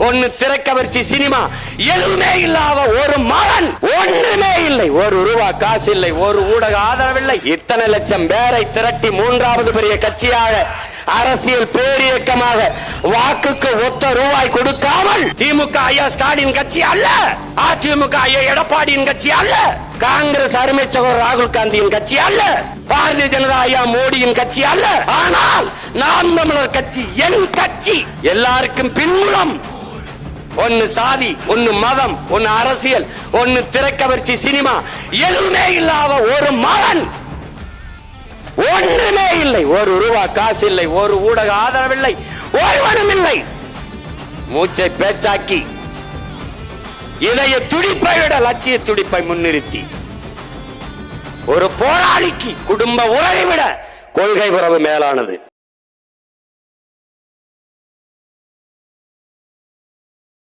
ஒன்னு திரைக்கவர்ச்சி சினிமா, எதுவுமே இல்லாத ஒரு மகன், ஒன்றுமே இல்லை, ஒரு ரூபா காசு இல்லை, ஒரு ஊடக ஆதரவில்லை. இத்தனை லட்சம் பேரை திரட்டி மூன்றாவது பெரிய கட்சியாக, அரசியல் பேரியக்கமாக, வாக்குக்கு ஒத்த ரூபாய் கொடுக்காமல் திமுக ஐயா ஸ்டாலின் கட்சி அல்ல, அதிமுக ஐயா எடப்பாடியின் கட்சி அல்ல, காங்கிரஸ் அருமை சகோதரர் ராகுல் காந்தியின் கட்சி அல்ல, பாரதிய ஜனதா ஐயா மோடியின் கட்சி அல்ல. ஆனால் நாம் தமிழர் கட்சி என் கட்சி. எல்லாருக்கும் பின்புலம். ஒன்னு சாதி, ஒன்னு மதம், ஒன்னு அரசியல், ஒன்னு திரைக்கவர்ச்சி சினிமா, எதுவுமே இல்லாத ஒரு மகன், ஒன்றுமே இல்லை, ஒரு ரூபா காசு இல்லை, ஒரு ஊடக ஆதரவில்லை, ஒருவனும் இல்லை. மூச்சை பேச்சாக்கி இதய துடிப்பை விட லட்சிய துடிப்பை முன்னிறுத்தி ஒரு போராளிக்கு குடும்ப உறவை விட கொள்கை உறவு மேலானது.